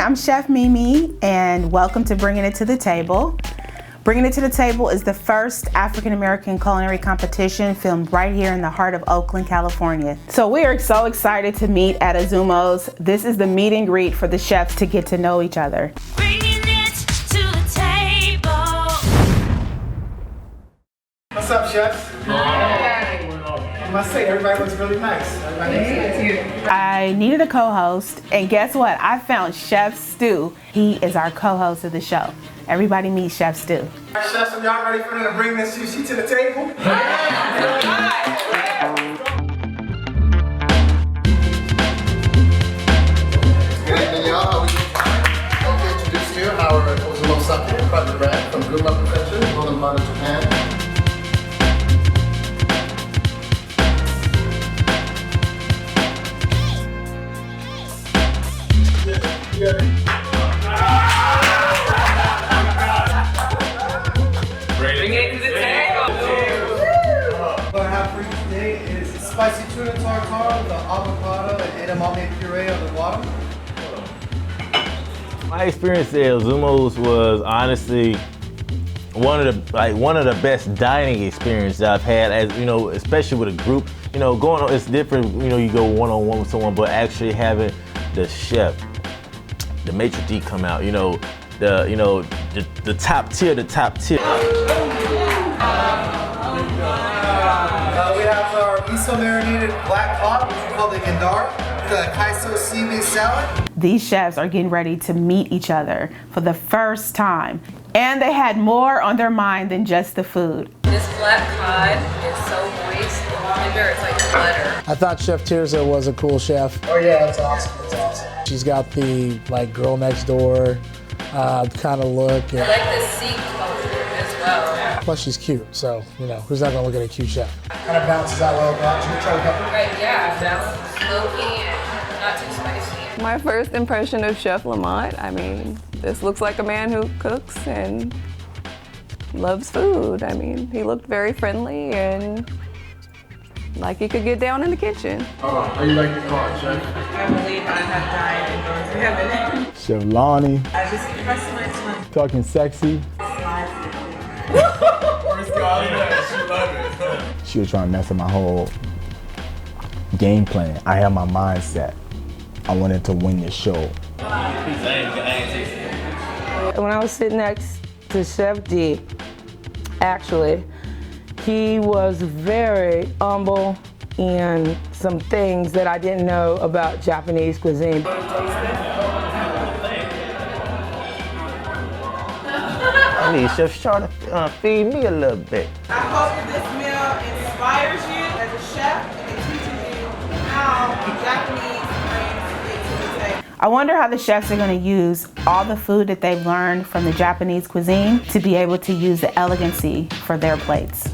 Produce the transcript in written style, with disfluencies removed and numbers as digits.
I'm Chef Mimi, and welcome to Bringing It to the Table. Bringing It to the Table is the first African-American culinary competition filmed right here in the heart of Oakland, California. So we are so excited to meet at Azumo's. This is the meet and greet for the chefs to get to know each other. Bringing it to the table. What's up, chefs? I must say, everybody looks really nice. I needed a co-host, and guess what? I found Chef Stu. He is our co-host of the show. Everybody meet Chef Stu. All right, chefs, are y'all ready for me to bring this sushi to the table? Good evening, y'all. I'll be introducing you our Ozumo Sake, private brand from Gunma Prefecture, Northern part of Japan. Bring it to the table. What I have for you today is spicy tuna tartare with avocado and edamame puree on the bottom. My experience at Azumo's was honestly one of the best dining experiences I've had, as you know, especially with a group. You know, going on, it's different. You know, you go one-on-one with someone, but actually having the chef, the maitre d' come out. You know, the top tier. We have our miso marinated black pot, which we call the indara, the kaiso seaweed salad. These chefs are getting ready to meet each other for the first time, and they had more on their mind than just the food. This black cod is so moist and tender, it's like butter. I thought Chef Tirza was a cool chef. Oh yeah, that's awesome. That's awesome. She's got the girl next door kind of look. I like the sea culture as well. Plus she's cute, so you know who's not gonna look at a cute chef? Kind of balances out well. Should we try a couple? Right, yeah, balanced, smoky, and not too spicy. My first impression of Chef Lamont, I mean, this looks like a man who cooks and loves food. I mean, he looked very friendly and like he could get down in the kitchen. Oh, how you like the card, chef? I believe I have died and gone to heaven. Chef Lonnie, I just pressed my tongue. talking sexy. First guy, she love it. She was trying to mess up my whole game plan. I had my mindset. I wanted to win this show. When I was sitting next to Chef D, actually, he was very humble in some things that I didn't know about Japanese cuisine. I need Chef Shaw to feed me a little bit. I hope that this meal inspires you as a chef and it teaches you how Japanese brings it to the table. I wonder how the chefs are going to use all the food that they've learned from the Japanese cuisine to be able to use the elegancy for their plates.